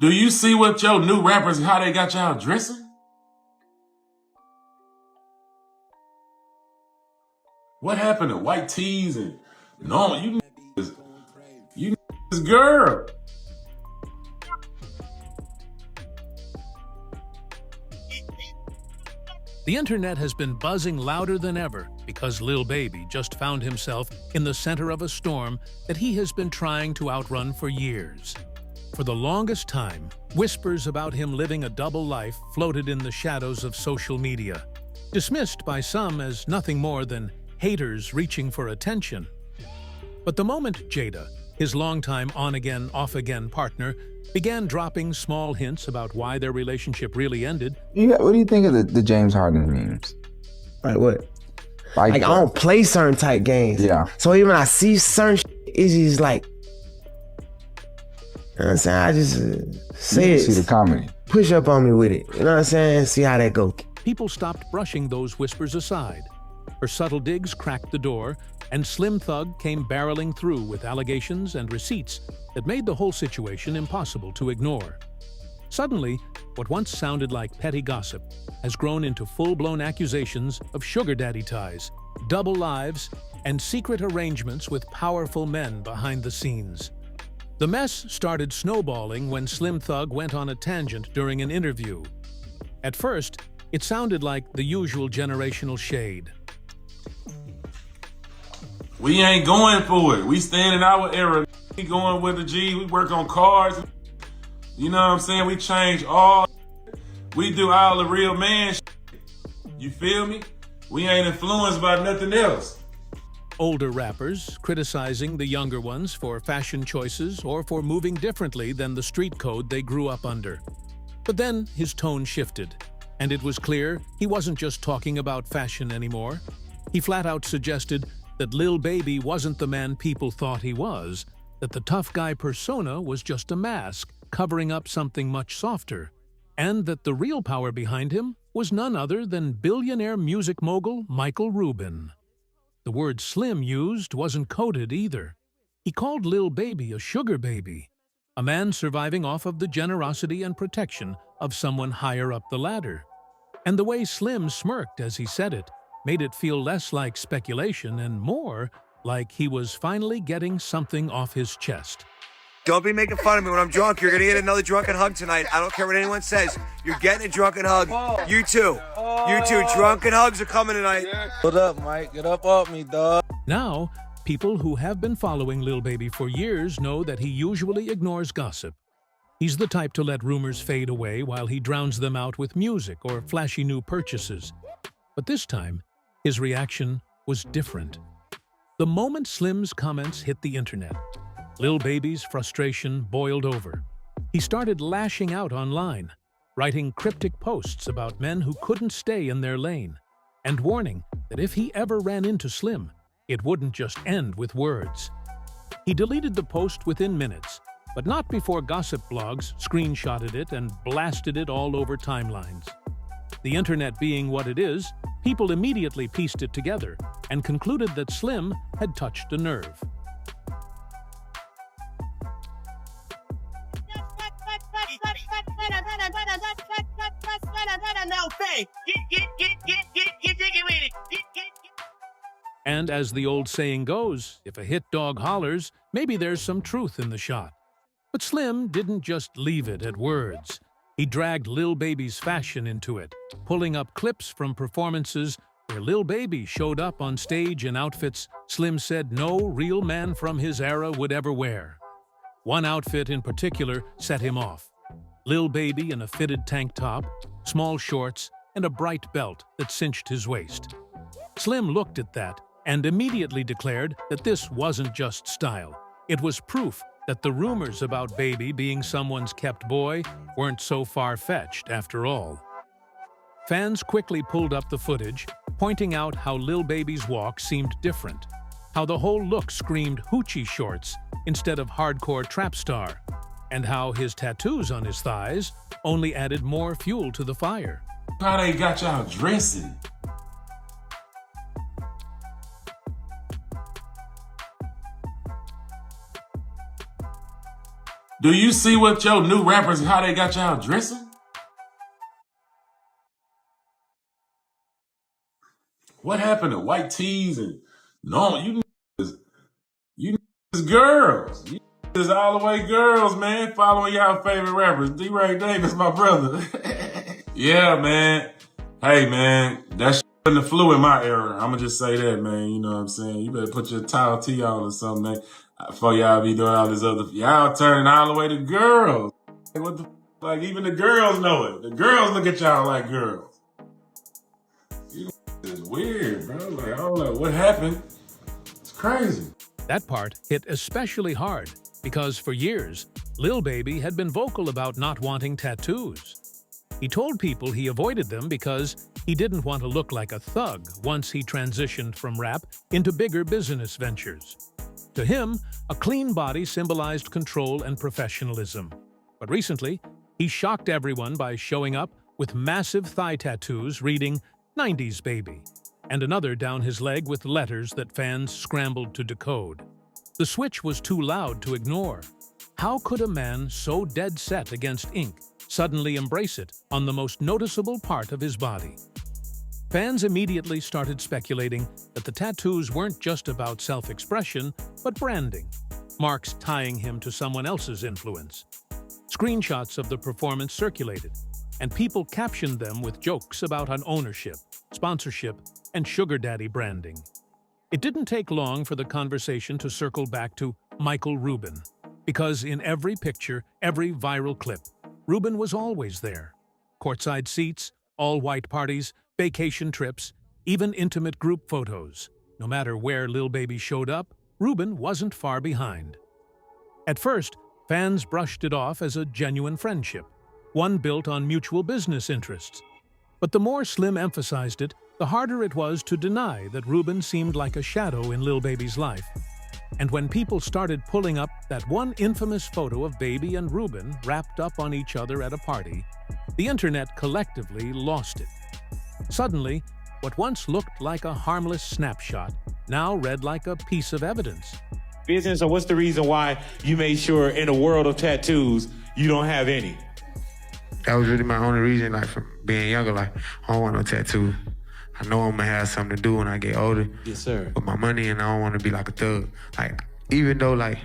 Do you see what your new rappers, how they got y'all dressing? What happened to white tees and normal? You this girl. The internet has been buzzing louder than ever because Lil Baby just found himself in the center of a storm that he has been trying to outrun for years. For the longest time, whispers about him living a double life floated in the shadows of social media, dismissed by some as nothing more than haters reaching for attention. But the moment Jayda, his longtime on-again, off-again partner, began dropping small hints about why their relationship really ended. What do you think of the James Harden memes? Like what? Like I don't play certain type games. Yeah. So even when I see certain shit, it's just like, you know what I'm saying? I just say it. See the comedy. Push up on me with it. You know what I'm saying? See how that go. People stopped brushing those whispers aside. Her subtle digs cracked the door, and Slim Thug came barreling through with allegations and receipts that made the whole situation impossible to ignore. Suddenly, what once sounded like petty gossip has grown into full-blown accusations of sugar daddy ties, double lives, and secret arrangements with powerful men behind the scenes. The mess started snowballing when Slim Thug went on a tangent during an interview. At first, it sounded like the usual generational shade. We ain't going for it. We staying in our era. We going with the G. We work on cars. You know what I'm saying? We change all. We do all the real man shit. You feel me? We ain't influenced by nothing else. Older rappers criticizing the younger ones for fashion choices or for moving differently than the street code they grew up under. But then his tone shifted, and it was clear he wasn't just talking about fashion anymore. He flat out suggested that Lil Baby wasn't the man people thought he was, that the tough guy persona was just a mask covering up something much softer, and that the real power behind him was none other than billionaire music mogul Michael Rubin. The word Slim used wasn't coded either. He called Lil Baby a sugar baby, a man surviving off of the generosity and protection of someone higher up the ladder. And the way Slim smirked as he said it made it feel less like speculation and more like he was finally getting something off his chest. Don't be making fun of me when I'm drunk. You're gonna get another drunken hug tonight. I don't care what anyone says. You're getting a drunken hug. You too. You too. Drunken hugs are coming tonight. What up, Mike? Get up off me, dog. Now, people who have been following Lil Baby for years know that he usually ignores gossip. He's the type to let rumors fade away while he drowns them out with music or flashy new purchases. But this time, his reaction was different. The moment Slim's comments hit the internet, Lil Baby's frustration boiled over. He started lashing out online, writing cryptic posts about men who couldn't stay in their lane, and warning that if he ever ran into Slim, it wouldn't just end with words. He deleted the post within minutes, but not before gossip blogs screenshotted it and blasted it all over timelines. The internet being what it is, people immediately pieced it together and concluded that Slim had touched a nerve. And as the old saying goes, if a hit dog hollers, maybe there's some truth in the shot. But Slim didn't just leave it at words. He dragged Lil Baby's fashion into it, pulling up clips from performances where Lil Baby showed up on stage in outfits Slim said no real man from his era would ever wear. One outfit in particular set him off. Lil Baby in a fitted tank top, small shorts, and a bright belt that cinched his waist. Slim looked at that and immediately declared that this wasn't just style. It was proof that the rumors about Baby being someone's kept boy weren't so far-fetched after all. Fans quickly pulled up the footage, pointing out how Lil Baby's walk seemed different, how the whole look screamed hoochie shorts instead of hardcore trap star, and how his tattoos on his thighs only added more fuel to the fire. How they got y'all dressing? Do you see what your new rappers, how they got y'all dressing? What happened to white tees and normal? You girls. You is all the way girls, man. Following y'all favorite rappers. D-Ray Davis, my brother. Yeah, man. Hey, man. That shit wasn't the flu in my era. I'ma just say that, man. You know what I'm saying? You better put your towel tee on or something, man. Before y'all be doing all this other... Y'all turning all the way to girls. Like, what the... Like, even the girls know it. The girls look at y'all like girls. It's weird, bro. Like, I don't know what happened. It's crazy. That part hit especially hard because for years, Lil Baby had been vocal about not wanting tattoos. He told people he avoided them because he didn't want to look like a thug once he transitioned from rap into bigger business ventures. To him, a clean body symbolized control and professionalism. But recently, he shocked everyone by showing up with massive thigh tattoos reading 90s Baby, and another down his leg with letters that fans scrambled to decode. The switch was too loud to ignore. How could a man so dead set against ink suddenly embrace it on the most noticeable part of his body? Fans immediately started speculating that the tattoos weren't just about self-expression, but branding, marks tying him to someone else's influence. Screenshots of the performance circulated, and people captioned them with jokes about ownership, sponsorship, and sugar daddy branding. It didn't take long for the conversation to circle back to Michael Rubin, because in every picture, every viral clip, Rubin was always there. Courtside seats, all-white parties, vacation trips, even intimate group photos. No matter where Lil Baby showed up, Rubin wasn't far behind. At first, fans brushed it off as a genuine friendship, one built on mutual business interests. But the more Slim emphasized it, the harder it was to deny that Rubin seemed like a shadow in Lil Baby's life. And when people started pulling up that one infamous photo of Baby and Rubin wrapped up on each other at a party, the internet collectively lost it. Suddenly, what once looked like a harmless snapshot now read like a piece of evidence. Business, or what's the reason why you made sure in a world of tattoos, you don't have any? That was really my only reason, like, from being younger, like, I don't want no tattoo. I know I'm gonna have something to do when I get older. Yes, sir. With my money, and I don't want to be like a thug. Like, even though, like,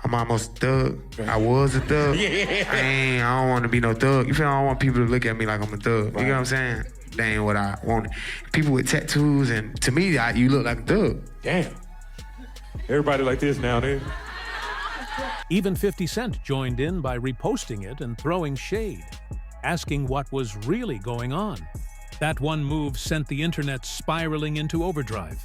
I'm almost a thug, right. I was a thug. Yeah. I don't want to be no thug. You feel? I don't want people to look at me like I'm a thug. Right. You know what I'm saying? That ain't what I wanted. People with tattoos, and to me, you look like a thug. Damn. Everybody like this now, dude. Even 50 Cent joined in by reposting it and throwing shade, asking what was really going on. That one move sent the internet spiraling into overdrive.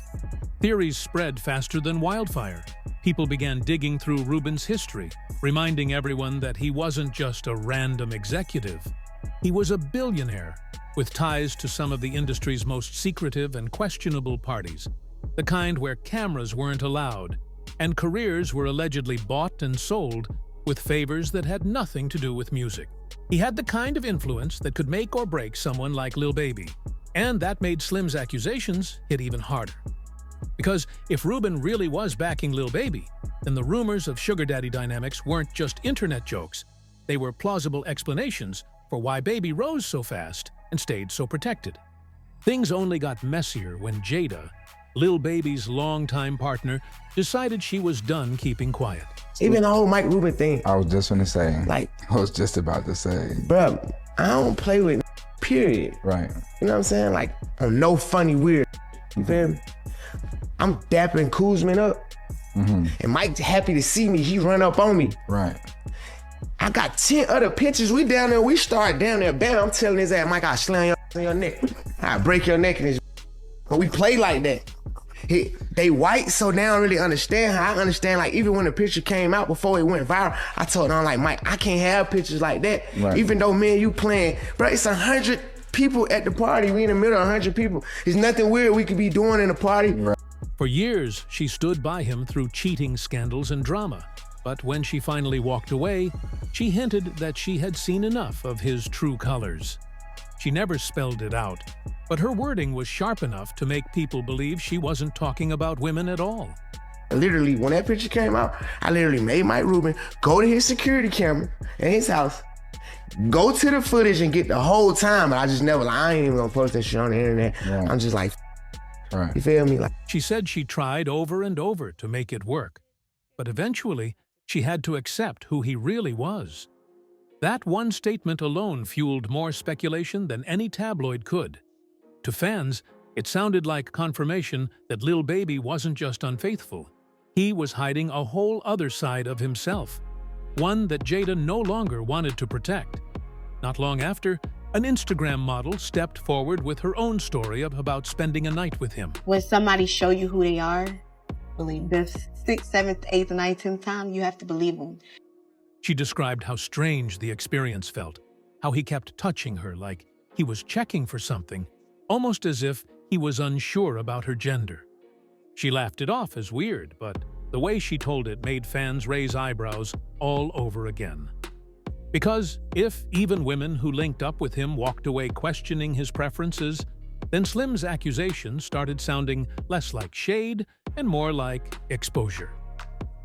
Theories spread faster than wildfire. People began digging through Rubin's history, reminding everyone that he wasn't just a random executive. He was a billionaire, with ties to some of the industry's most secretive and questionable parties, the kind where cameras weren't allowed, and careers were allegedly bought and sold with favors that had nothing to do with music. He had the kind of influence that could make or break someone like Lil Baby, and that made Slim's accusations hit even harder. Because if Rubin really was backing Lil Baby, then the rumors of sugar daddy dynamics weren't just internet jokes. They were plausible explanations for why Baby rose so fast and stayed so protected. Things only got messier when Jayda, Lil Baby's longtime partner, decided she was done keeping quiet. Even the whole Mike Rubin thing. I was just gonna say. Like, I was just about to say. Bruh, I don't play with period. Right. You know what I'm saying? Like, I'm no funny weird. You feel me? I'm dapping Kuzman up. Mm-hmm. And Mike's happy to see me. He run up on me. Right. I got 10 other pictures. We down there. We start down there. Bam, I'm telling his ass, Mike, I'll slam your neck. I'll break your neck in his. But we play like that. They white, so they don't really understand how I understand. Like, even when the picture came out before it went viral, I told them, like, Mike, I can't have pictures like that. Right. Even though me and you playing, bro, it's 100 people at the party. We in the middle of 100 people. There's nothing weird we could be doing in a party. Right. For years, she stood by him through cheating scandals and drama. But when she finally walked away, she hinted that she had seen enough of his true colors. She never spelled it out, but her wording was sharp enough to make people believe she wasn't talking about women at all. Literally, when that picture came out, I literally made Mike Rubin go to his security camera in his house, go to the footage and get the whole time. But I just never, like, I ain't even gonna post that shit on the internet. Right. I'm just like, Right. you feel me? Like, She said she tried over and over to make it work, but eventually she had to accept who he really was. That one statement alone fueled more speculation than any tabloid could. To fans, it sounded like confirmation that Lil Baby wasn't just unfaithful. He was hiding a whole other side of himself, one that Jayda no longer wanted to protect. Not long after, an Instagram model stepped forward with her own story about spending a night with him. When somebody show you who they are, believe the 6th, 7th, 8th, 9th, 10th time, you have to believe them. She described how strange the experience felt, how he kept touching her like he was checking for something, almost as if he was unsure about her gender. She laughed it off as weird, but the way she told it made fans raise eyebrows all over again. Because if even women who linked up with him walked away questioning his preferences, then Slim's accusations started sounding less like shade and more like exposure.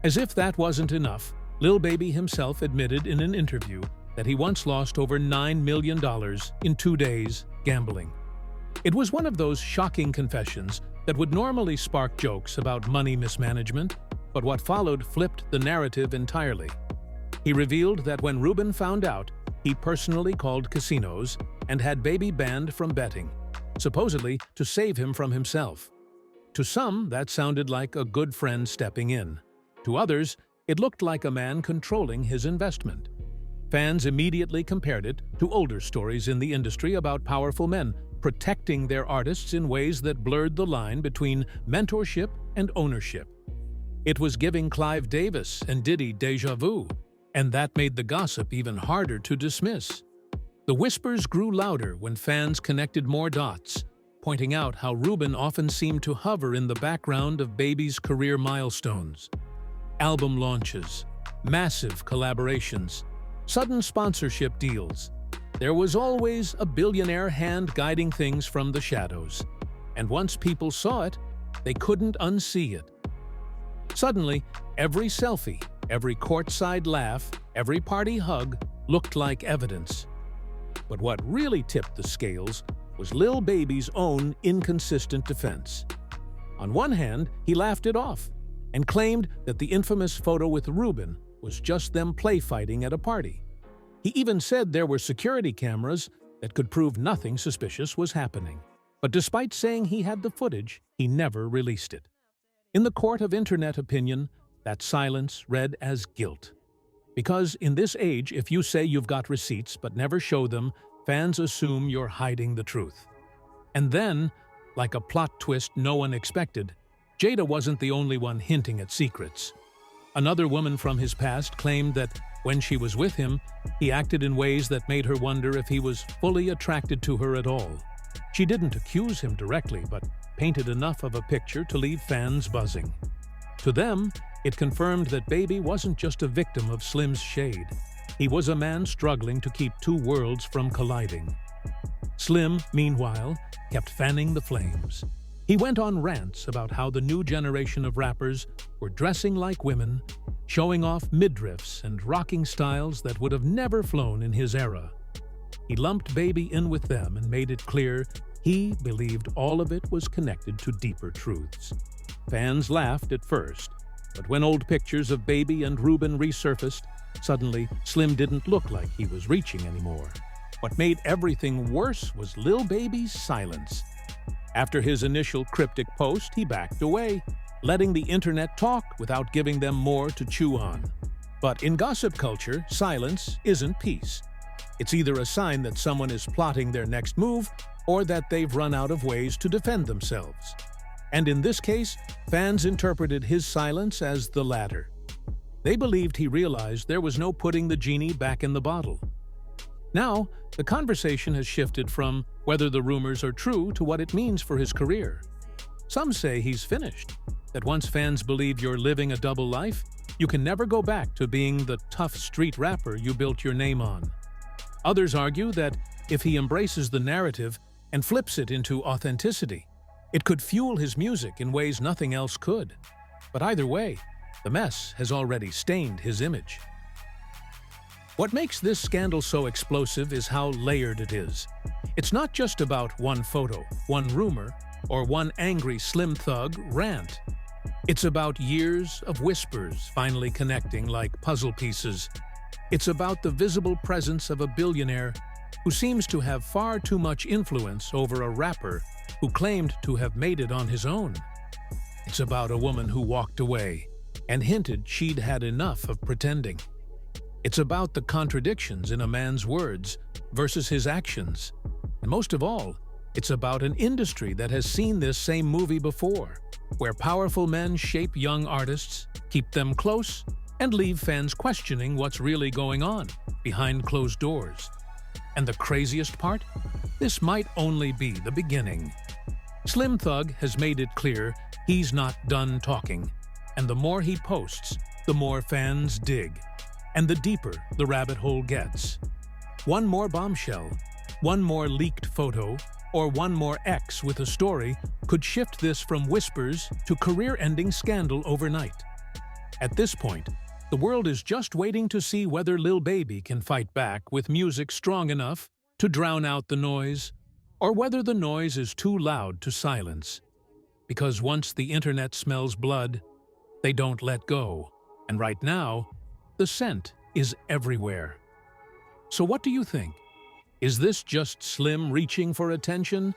As if that wasn't enough, Lil Baby himself admitted in an interview that he once lost over $9 million in 2 days gambling. It was one of those shocking confessions that would normally spark jokes about money mismanagement, but what followed flipped the narrative entirely. He revealed that when Rubin found out, he personally called casinos and had Baby banned from betting, supposedly to save him from himself. To some, that sounded like a good friend stepping in. To others, it looked like a man controlling his investment. Fans immediately compared it to older stories in the industry about powerful men protecting their artists in ways that blurred the line between mentorship and ownership. It was giving Clive Davis and Diddy deja vu, and that made the gossip even harder to dismiss. The whispers grew louder when fans connected more dots, pointing out how Rubin often seemed to hover in the background of Baby's career milestones. Album launches, massive collaborations, sudden sponsorship deals. There was always a billionaire hand guiding things from the shadows, and once people saw it, they couldn't unsee it. Suddenly, every selfie, every courtside laugh, every party hug looked like evidence. But what really tipped the scales was Lil Baby's own inconsistent defense. On one hand, he laughed it off and claimed that the infamous photo with Rubin was just them play fighting at a party. He even said there were security cameras that could prove nothing suspicious was happening. But despite saying he had the footage, he never released it. In the court of internet opinion, that silence read as guilt. Because in this age, if you say you've got receipts but never show them, fans assume you're hiding the truth. And then, like a plot twist no one expected, Jayda wasn't the only one hinting at secrets. Another woman from his past claimed that when she was with him, he acted in ways that made her wonder if he was fully attracted to her at all. She didn't accuse him directly, but painted enough of a picture to leave fans buzzing. To them, it confirmed that Baby wasn't just a victim of Slim's shade. He was a man struggling to keep two worlds from colliding. Slim, meanwhile, kept fanning the flames. He went on rants about how the new generation of rappers were dressing like women, showing off midriffs and rocking styles that would have never flown in his era. He lumped Baby in with them and made it clear he believed all of it was connected to deeper truths. Fans laughed at first, but when old pictures of Baby and Rubin resurfaced, suddenly Slim didn't look like he was reaching anymore. What made everything worse was Lil Baby's silence. After his initial cryptic post, he backed away, letting the internet talk without giving them more to chew on. But in gossip culture, silence isn't peace. It's either a sign that someone is plotting their next move or that they've run out of ways to defend themselves. And in this case, fans interpreted his silence as the latter. They believed he realized there was no putting the genie back in the bottle. Now, the conversation has shifted from whether the rumors are true to what it means for his career. Some say he's finished, that once fans believe you're living a double life, you can never go back to being the tough street rapper you built your name on. Others argue that if he embraces the narrative and flips it into authenticity, it could fuel his music in ways nothing else could. But either way, the mess has already stained his image. What makes this scandal so explosive is how layered it is. It's not just about one photo, one rumor, or one angry Slim Thug rant. It's about years of whispers finally connecting like puzzle pieces. It's about the visible presence of a billionaire who seems to have far too much influence over a rapper who claimed to have made it on his own. It's about a woman who walked away and hinted she'd had enough of pretending. It's about the contradictions in a man's words versus his actions. And most of all, it's about an industry that has seen this same movie before, where powerful men shape young artists, keep them close, and leave fans questioning what's really going on behind closed doors. And the craziest part? This might only be the beginning. Slim Thug has made it clear he's not done talking, and the more he posts, the more fans dig, and the deeper the rabbit hole gets. One more bombshell, one more leaked photo, or one more X with a story could shift this from whispers to career-ending scandal overnight. At this point, the world is just waiting to see whether Lil Baby can fight back with music strong enough to drown out the noise, or whether the noise is too loud to silence. Because once the internet smells blood, they don't let go. And right now, the scent is everywhere. So what do you think? Is this just Slim reaching for attention,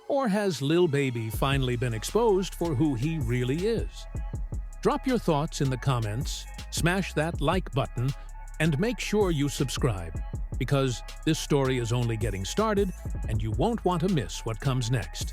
or has Lil Baby finally been exposed for who he really is? Drop your thoughts in the comments, smash that like button, and make sure you subscribe, because this story is only getting started and you won't want to miss what comes next.